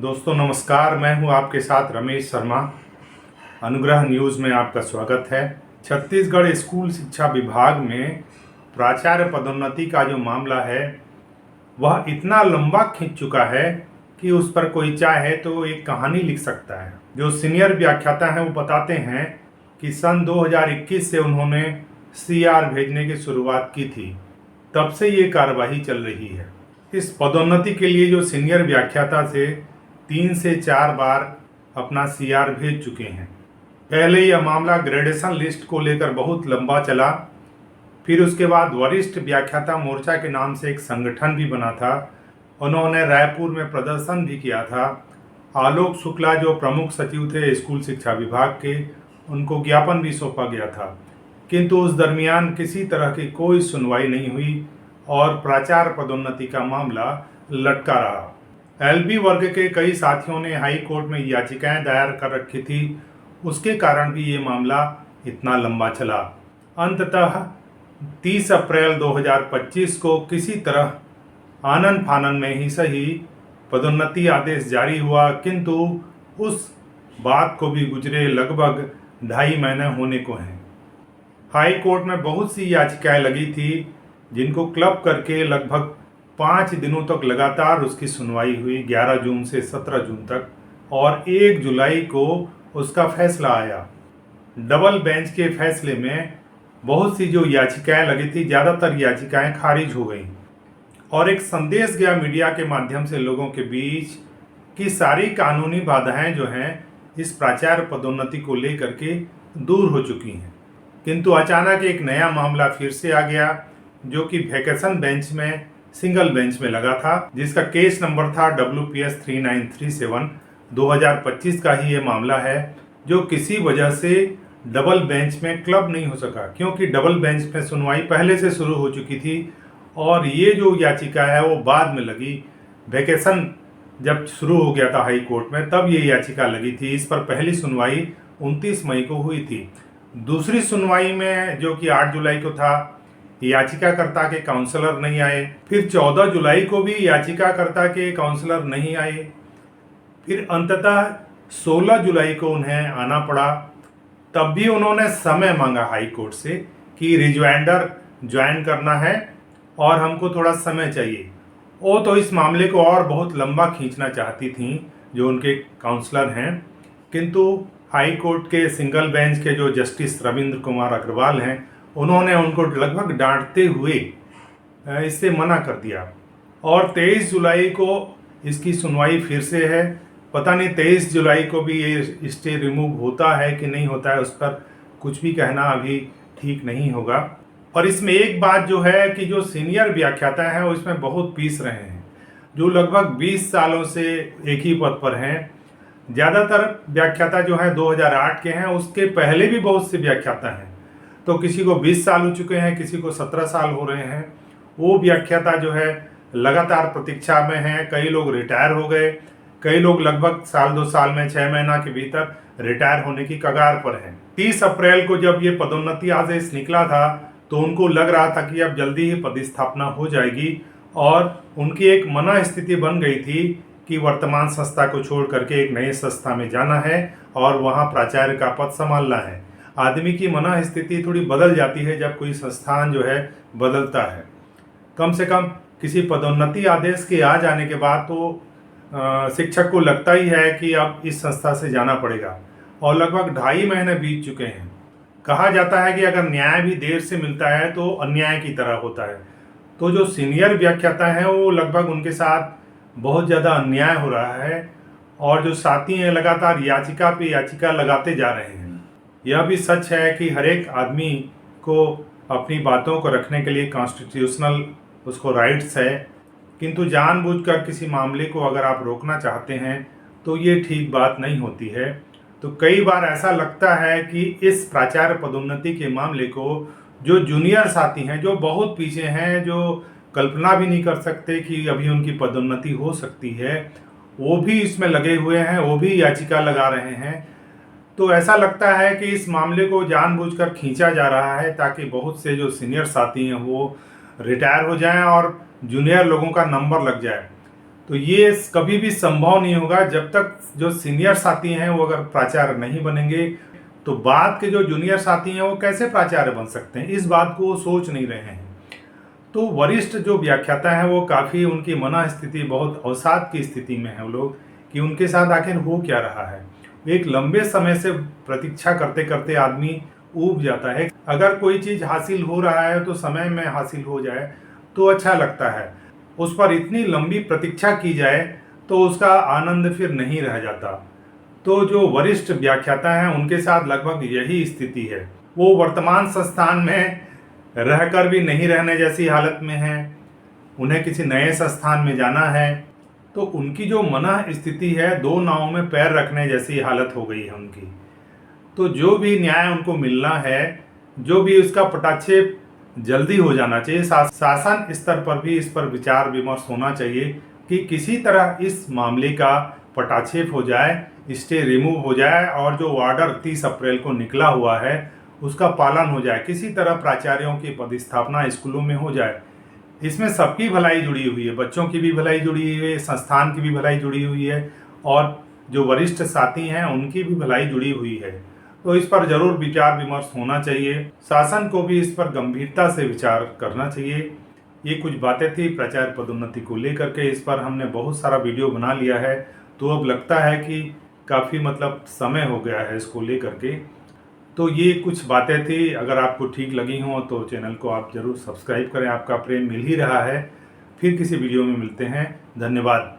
दोस्तों नमस्कार, मैं हूं आपके साथ रमेश शर्मा। अनुग्रह न्यूज़ में आपका स्वागत है। छत्तीसगढ़ स्कूल शिक्षा विभाग में प्राचार्य पदोन्नति का जो मामला है वह इतना लंबा खिंच चुका है कि उस पर कोई चाहे तो एक कहानी लिख सकता है। जो सीनियर व्याख्याता हैं वो बताते हैं कि सन 2021 से उन्होंने CR भेजने की शुरुआत की थी, तब से ये कार्यवाही चल रही है। इस पदोन्नति के लिए जो सीनियर व्याख्याता से 3 से 4 बार अपना CR भेज चुके हैं। पहले यह मामला ग्रेडेशन लिस्ट को लेकर बहुत लंबा चला, फिर उसके बाद वरिष्ठ व्याख्याता मोर्चा के नाम से एक संगठन भी बना था। उन्होंने रायपुर में प्रदर्शन भी किया था। आलोक शुक्ला जो प्रमुख सचिव थे स्कूल शिक्षा विभाग के, उनको ज्ञापन भी सौंपा गया था, किंतु उस दरमियान किसी तरह की कोई सुनवाई नहीं हुई और प्राचार्य पदोन्नति का मामला लटका रहा। LB वर्ग के कई साथियों ने हाई कोर्ट में याचिकाएं दायर कर रखी थी, उसके कारण भी ये मामला इतना लंबा चला। अंततः 30 अप्रैल 2025 को किसी तरह आनन फानन में ही सही पदोन्नति आदेश जारी हुआ, किंतु उस बात को भी गुजरे लगभग 2.5 महीने होने को हैं। हाई कोर्ट में बहुत सी याचिकाएं लगी थी, जिनको क्लब करके लगभग 5 दिनों तक लगातार उसकी सुनवाई हुई, 11 जून से 17 जून तक, और 1 जुलाई को उसका फैसला आया। डबल बेंच के फैसले में बहुत सी जो याचिकाएं लगी थी, ज़्यादातर याचिकाएं खारिज हो गईं और एक संदेश गया मीडिया के माध्यम से लोगों के बीच कि सारी कानूनी बाधाएं जो हैं इस प्राचार्य पदोन्नति को लेकर के दूर हो चुकी हैं। किंतु अचानक एक नया मामला फिर से आ गया, जो कि वैकेशन बेंच में सिंगल बेंच में लगा था, जिसका केस नंबर था WPS 3937। 2025 का ही ये मामला है, जो किसी वजह से डबल बेंच में क्लब नहीं हो सका, क्योंकि डबल बेंच में सुनवाई पहले से शुरू हो चुकी थी और ये जो याचिका है वो बाद में लगी। वैकेशन जब शुरू हो गया था हाई कोर्ट में, तब ये याचिका लगी थी। इस पर पहली सुनवाई 29 मई को हुई थी। दूसरी सुनवाई में, जो कि 8 जुलाई को था, याचिकाकर्ता के काउंसलर नहीं आए। फिर 14 जुलाई को भी याचिकाकर्ता के काउंसलर नहीं आए। फिर अंततः 16 जुलाई को उन्हें आना पड़ा। तब भी उन्होंने समय मांगा हाई कोर्ट से कि रिजवाइंडर ज्वाइन करना है और हमको थोड़ा समय चाहिए। वो तो इस मामले को और बहुत लंबा खींचना चाहती थी जो उनके काउंसलर हैं, किंतु हाई कोर्ट के सिंगल बेंच के जो जस्टिस रविंद्र कुमार अग्रवाल हैं, उन्होंने उनको लगभग डांटते हुए इससे मना कर दिया। और 23 जुलाई को इसकी सुनवाई फिर से है। पता नहीं 23 जुलाई को भी ये स्टे रिमूव होता है कि नहीं होता है, उस पर कुछ भी कहना अभी ठीक नहीं होगा। और इसमें एक बात जो है कि जो सीनियर व्याख्याता हैं वो इसमें बहुत पीस रहे हैं, जो लगभग 20 सालों से एक ही पद पर हैं। ज़्यादातर व्याख्याता जो हैं 2008 के हैं, उसके पहले भी बहुत से व्याख्याता हैं। तो किसी को 20 साल हो चुके हैं, किसी को 17 साल हो रहे हैं। वो व्याख्याता जो है लगातार प्रतीक्षा में हैं। कई लोग रिटायर हो गए, कई लोग लगभग साल 2 साल में 6 महीना के भीतर रिटायर होने की कगार पर हैं। 30 अप्रैल को जब ये पदोन्नति आदेश निकला था तो उनको लग रहा था कि अब जल्दी ही पदस्थापना हो जाएगी और उनकी एक मनःस्थिति बन गई थी कि वर्तमान संस्था को छोड़ करके एक नई संस्था में जाना है और वहाँ प्राचार्य का पद संभालना है। आदमी की मनःस्थिति थोड़ी बदल जाती है जब कोई संस्थान जो है बदलता है। कम से कम किसी पदोन्नति आदेश के आ जाने के बाद तो शिक्षक को लगता ही है कि अब इस संस्था से जाना पड़ेगा, और लगभग 2.5 महीने बीत चुके हैं। कहा जाता है कि अगर न्याय भी देर से मिलता है तो अन्याय की तरह होता है। तो जो सीनियर व्याख्याता हैं वो लगभग उनके साथ बहुत ज़्यादा अन्याय हो रहा है, और जो साथी हैं लगातार याचिका पे याचिका लगाते जा रहे हैं। यह भी सच है कि हर एक आदमी को अपनी बातों को रखने के लिए कॉन्स्टिट्यूशनल उसको राइट्स है, किंतु जानबूझकर किसी मामले को अगर आप रोकना चाहते हैं तो ये ठीक बात नहीं होती है। तो कई बार ऐसा लगता है कि इस प्राचार्य पदोन्नति के मामले को जो जूनियर साथी हैं, जो बहुत पीछे हैं, जो कल्पना भी नहीं कर सकते कि अभी उनकी पदोन्नति हो सकती है, वो भी इसमें लगे हुए हैं, वो भी याचिका लगा रहे हैं। तो ऐसा लगता है कि इस मामले को जानबूझकर खींचा जा रहा है ताकि बहुत से जो सीनियर साथी हैं वो रिटायर हो जाएं और जूनियर लोगों का नंबर लग जाए। तो ये कभी भी संभव नहीं होगा जब तक जो सीनियर साथी हैं वो अगर प्राचार्य नहीं बनेंगे, तो बाद के जो जूनियर साथी हैं वो कैसे प्राचार्य बन सकते हैं, इस बात को वो सोच नहीं रहे हैं। तो वरिष्ठ जो व्याख्याता हैं वो काफ़ी, उनकी मन स्थिति बहुत अवसाद की स्थिति में है वो लोग, कि उनके साथ आखिर हो क्या रहा है। एक लंबे समय से प्रतीक्षा करते करते आदमी ऊब जाता है। अगर कोई चीज़ हासिल हो रहा है तो समय में हासिल हो जाए तो अच्छा लगता है, उस पर इतनी लंबी प्रतीक्षा की जाए तो उसका आनंद फिर नहीं रह जाता। तो जो वरिष्ठ व्याख्याता हैं उनके साथ लगभग यही स्थिति है। वो वर्तमान संस्थान में रहकर भी नहीं रहने जैसी हालत में हैं, उन्हें किसी नए संस्थान में जाना है, तो उनकी जो मन स्थिति है, दो नावों में पैर रखने जैसी हालत हो गई है उनकी। तो जो भी न्याय उनको मिलना है, जो भी उसका पटाक्षेप जल्दी हो जाना चाहिए, शासन स्तर पर भी इस पर विचार विमर्श होना चाहिए कि किसी तरह इस मामले का पटाक्षेप हो जाए, स्टे रिमूव हो जाए, और जो ऑर्डर 30 अप्रैल को निकला हुआ है उसका पालन हो जाए। किसी तरह प्राचार्यों की पदस्थापना स्कूलों में हो जाए। इसमें सबकी भलाई जुड़ी हुई है, बच्चों की भी भलाई जुड़ी हुई है, संस्थान की भी भलाई जुड़ी हुई है, और जो वरिष्ठ साथी हैं उनकी भी भलाई जुड़ी हुई है। तो इस पर जरूर विचार विमर्श होना चाहिए। शासन को भी इस पर गंभीरता से विचार करना चाहिए। ये कुछ बातें थी प्राचार्य पदोन्नति को लेकर के। इस पर हमने बहुत सारा वीडियो बना लिया है, तो अब लगता है कि काफ़ी समय हो गया है इसको लेकर के। तो ये कुछ बातें थी, अगर आपको ठीक लगी हों तो चैनल को आप ज़रूर सब्सक्राइब करें। आपका प्रेम मिल ही रहा है। फिर किसी वीडियो में मिलते हैं। धन्यवाद।